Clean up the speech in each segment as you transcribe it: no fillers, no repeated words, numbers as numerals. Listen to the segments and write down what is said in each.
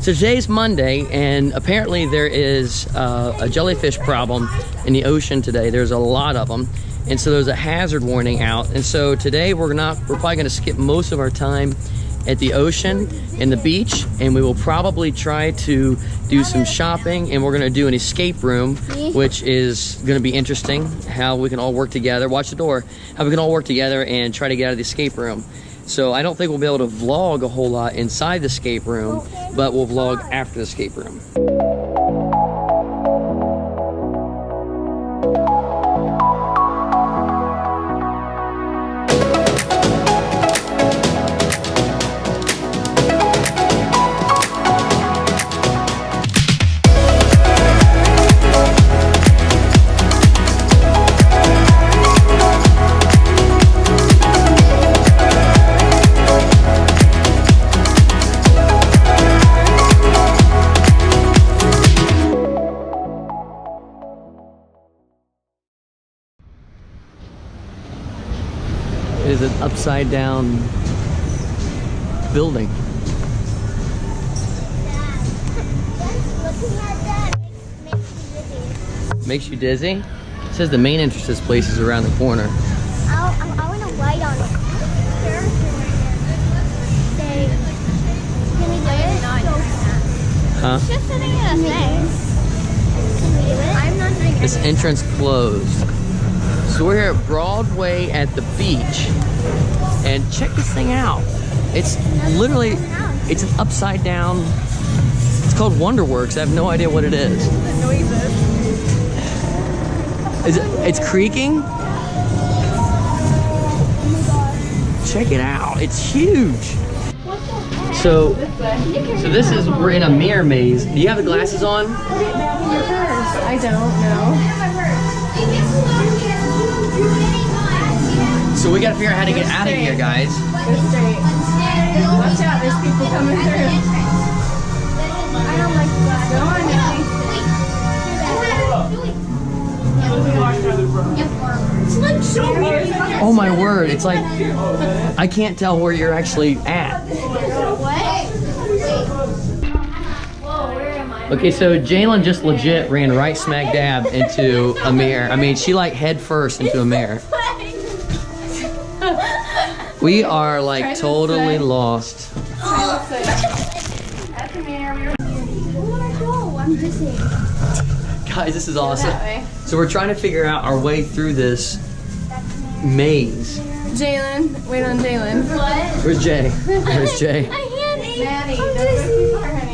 So today's Monday, and apparently there is a jellyfish problem in the ocean today. There's a lot of them, and so there's a hazard warning out. And so today we're probably gonna skip most of our time at the ocean and the beach, and we will probably try to do some shopping, and we're gonna do an escape room, which is gonna be interesting, how we can all work together. Watch the door. How we can all work together and try to get out of the escape room. So I don't think we'll be able to vlog a whole lot inside the escape room, but we'll vlog after the escape room. It is an upside down building. Makes you dizzy? It says the main entrance to this place is around the corner. I want to light on it. Can we do it? Huh? It's just sitting in a thing. Can we do it? I'm not doing it. This entrance closed. So we're here at Broadway at the beach, and check this thing out. It's literally, it's an upside down, it's called Wonderworks. I have no idea what it is. The noises. It's creaking? Check it out, it's huge. So this is, we're in a mirror maze. Do you have the glasses on? I don't know. So we gotta figure out how to get out of here, guys. Go straight. Watch out, there's people coming through. I don't like that. Go on, It's like so weird. Oh my word, it's like, I can't tell where you're actually at. Okay, so Jalen just legit ran right smack dab into a mirror. I mean, she like head first into a mirror. We are like totally lost. I'm dizzy. Guys, this is awesome. So we're trying to figure out our way through this maze. Jalen, wait on Jalen. What? Where's Jay? Where's Jay? I can't eat. Maddie, I'm don't go dizzy. too far, honey.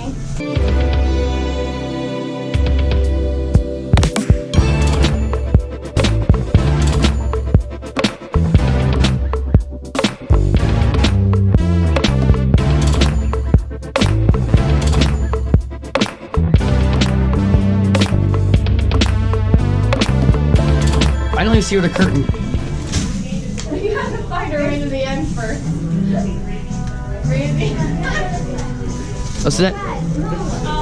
I don't even see where the curtain. You have to find her way to the end first. Really? Oh, so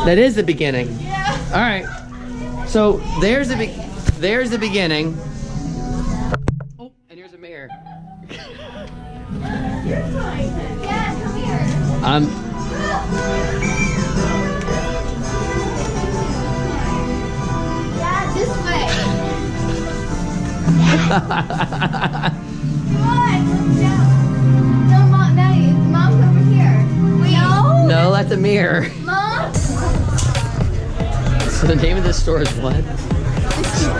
that is the beginning. Yeah. All right. So there's the beginning. Oh, and here's a mirror. You're fine. Yeah, come here. Yeah, this way. What? No, Mom, Maddie, Mom's over here. Wait. No? No, that's a mirror. Mom? So the name of this store is what?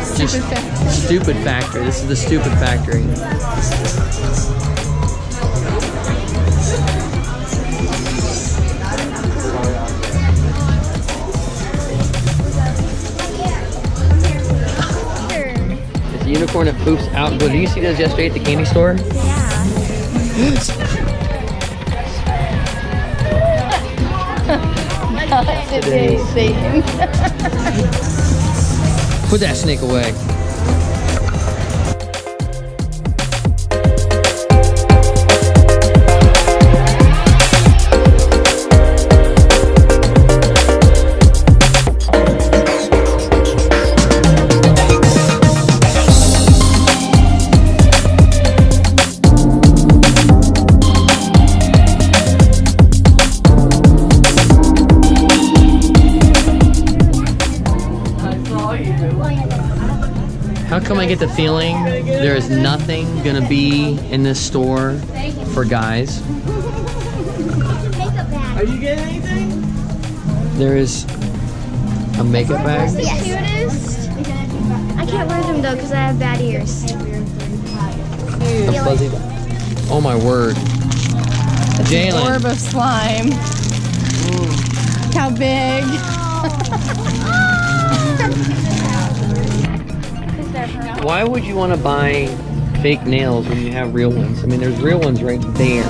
Stupid Factory. Stupid Factory. This is the Stupid Factory. It's a unicorn that poops out. Did you see those yesterday at the candy store? Today's Satan. Put that snake away. How come I get the feeling there is nothing gonna be in this store for guys? Makeup bag. Are you getting anything? There is a makeup bag. The cutest. I can't wear them though because I have bad ears. A fuzzy. Oh my word. Jalen. Orb of slime. Look how big. Why would you want to buy fake nails when you have real ones? I mean, there's real ones right there.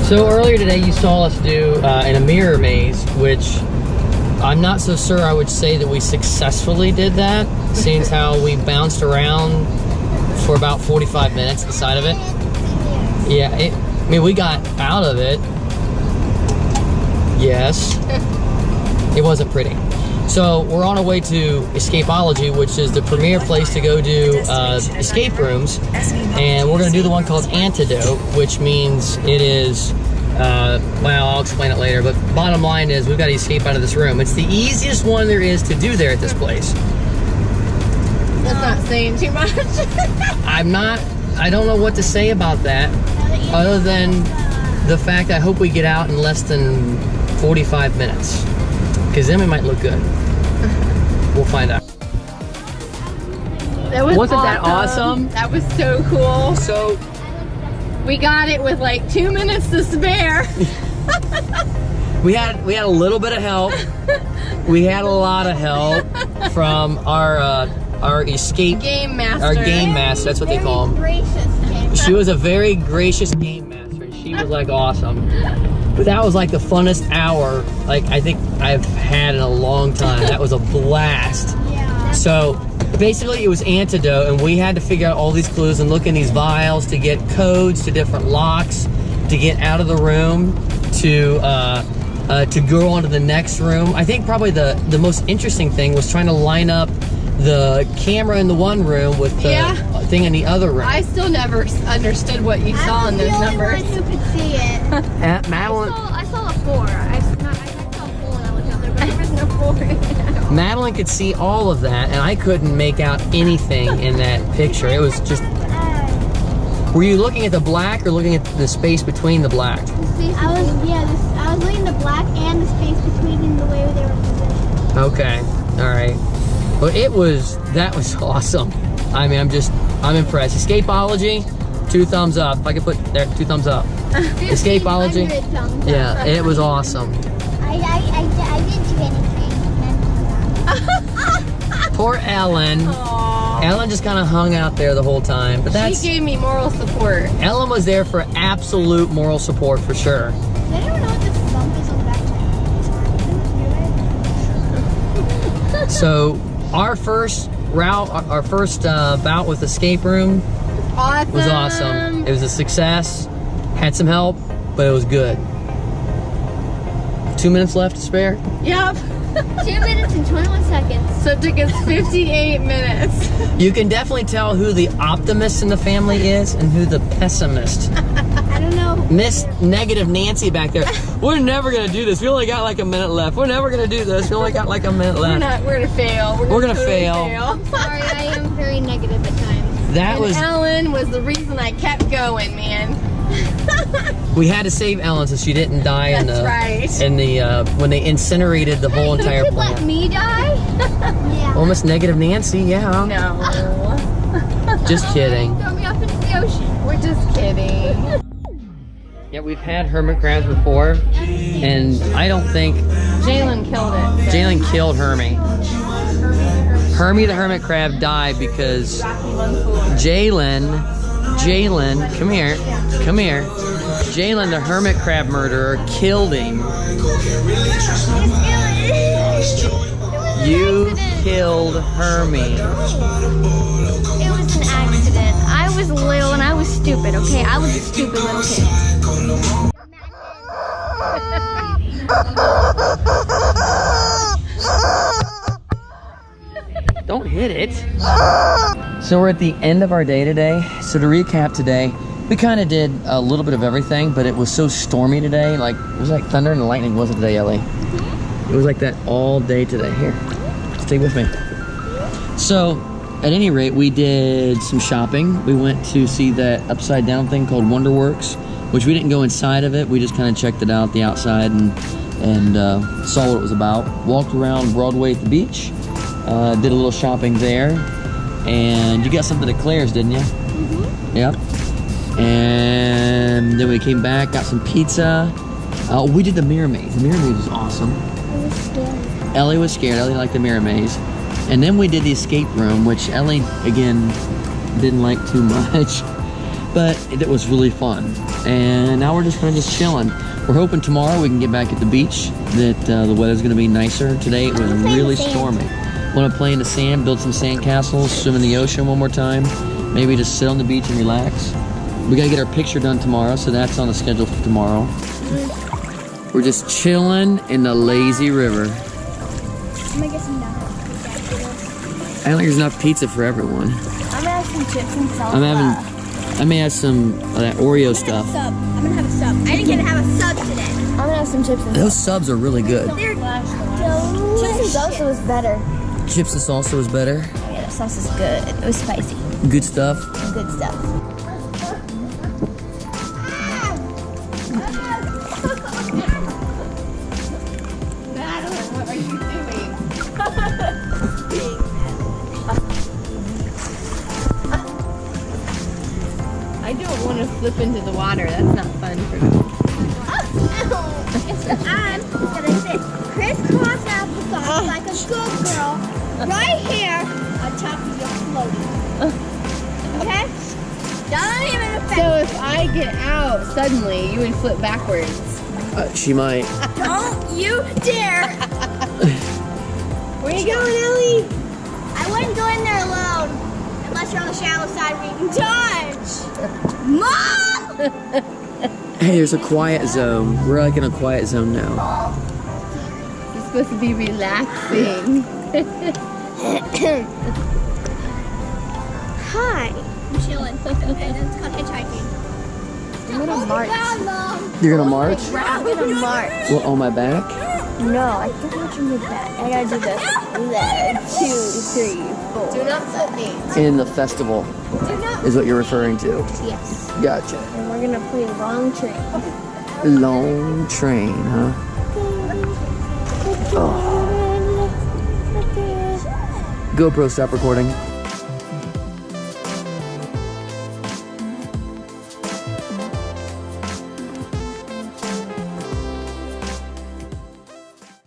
So earlier today you saw us do in a mirror maze, which I'm not so sure I would say that we successfully did that, seeing as how we bounced around for about 45 minutes inside of it. Yeah, I mean, we got out of it. Yes. It wasn't pretty. So we're on our way to Escapeology, which is the premier place to go do escape rooms. And we're going to do the one called Antidote, which means it is, well, I'll explain it later. But bottom line is we've got to escape out of this room. It's the easiest one there is to do there at this place. That's not saying too much. I don't know what to say about that, other than the fact I hope we get out in less than 45 minutes. Because then we might look good. We'll find out. That was Wasn't that awesome? That was so cool. So We got it with like 2 minutes to spare. we had a little bit of help. We had a lot of help from our escape Game master. Our game master. That's what they call him. Gracious game. She was a very gracious game master. She was like awesome. But that was like the funnest hour like I think I've had in a long time. That was a blast. Yeah. So basically it was Antidote, and we had to figure out all these clues and look in these vials to get codes to different locks to get out of the room to go on to the next room. I think probably the most interesting thing was trying to line up the camera in the one room with the thing in the other room. I still never understood what you saw in those numbers. I was the only one who could see it. Madeline, I saw a 4. I saw a 4 when I looked out there, but there was no 4. Madeline could see all of that, and I couldn't make out anything in that picture. It was just... Were you looking at the black or looking at the space between the black? I was looking at the black and the space between in the way they were positioned. Okay, all right. Well, that was awesome. I mean, I'm impressed. Escapeology, 2 thumbs up. If I could put there, 2 thumbs up. Escapeology, yeah, it was awesome. I didn't do anything. Poor Ellen. Aww. Ellen just kind of hung out there the whole time, but She gave me moral support. Ellen was there for absolute moral support for sure. Does anyone know what this bump is on the back? So our first bout with escape room Awesome. was awesome. It was a success. Had some help, but it was good. 2 minutes left to spare. Yep. 2 minutes and 21 seconds. So it took us 58 minutes. You can definitely tell who the optimist in the family is and who the pessimist. I don't know. Miss Negative Nancy back there. We're never gonna do this. We only got like a minute left. We're never gonna do this. We only got like a minute left. We're gonna fail. We're gonna totally fail. Sorry, I am very negative at times. That And was... Ellen was the reason I kept going, man. We had to save Ellen so she didn't die in That's the... right. In the, when they incinerated the whole entire You could let plant. me die? Yeah. Well, Miss Negative Nancy, yeah. No. Just kidding. Throw me off into the ocean. We're just kidding. Yeah, we've had hermit crabs before, and I don't think... Jalen killed it. Jalen killed Hermie. Hermie the hermit crab died because Jalen, come here. Jalen the hermit crab murderer killed him. You killed Hermie. It was an accident. I was little and I was stupid, okay? I was a stupid little kid. Don't hit it. So we're at the end of our day today. So to recap today, we kind of did a little bit of everything, but it was so stormy today. Like, it was like thunder and lightning, wasn't it today, Ellie? It was like that all day today. Here, stay with me. So, at any rate, we did some shopping. We went to see that upside down thing called Wonderworks, which we didn't go inside of it. We just kind of checked it out, the outside, and saw what it was about. Walked around Broadway at the beach. Did a little shopping there. And you got something at Claire's, didn't you? Mm-hmm. Yep. And then we came back, got some pizza. We did the mirror maze. The mirror maze was awesome. I was scared. Ellie was scared. Ellie liked the mirror maze. And then we did the escape room, which Ellie, again, didn't like too much. But it was really fun. And now we're just kind of just chilling. We're hoping tomorrow we can get back at the beach, that the weather's going to be nicer. Today it was really stormy. Want to play in the sand, build some sand castles, swim in the ocean one more time. Maybe just sit on the beach and relax. We got to get our picture done tomorrow, so that's on the schedule for tomorrow. We're just chilling in the lazy river. I'm gonna get some donuts. I don't think there's enough pizza for everyone. I'm gonna have some chips and salsa. I may have some of that Oreo stuff. I'm gonna have a sub. I didn't get to have a sub today. I'm gonna have some chips and salsa. Those subs are really good. They're delicious. Chips and salsa was better. Chips and salsa was better. Yeah, the sauce is good. It was spicy. Good stuff. Good stuff. Madeline, what are you doing? I don't want to flip into the water. That's not fun for me. I'm gonna sit crisscross applesauce like a good girl right here on top of your floaty. Okay? Don't even affect So if I get out suddenly, you would flip backwards. She might. Don't you dare! Where are you going, Ellie? I wouldn't go in there alone unless you're on the shallow side where you can touch. Mom! Hey, there's a quiet zone. We're like in a quiet zone now. It's supposed to be relaxing. Hi. I'm chilling. Okay, that's called hitchhiking. I'm gonna march. Mom. You're gonna march? I'm gonna march. What, on my back? No, I think I'm on your back. I gotta do this. 2, 3, 4. Do not flip me. In the festival is what you're referring to. Yes. Gotcha. And we're gonna play long train. Long train, huh? Oh. GoPro, stop recording.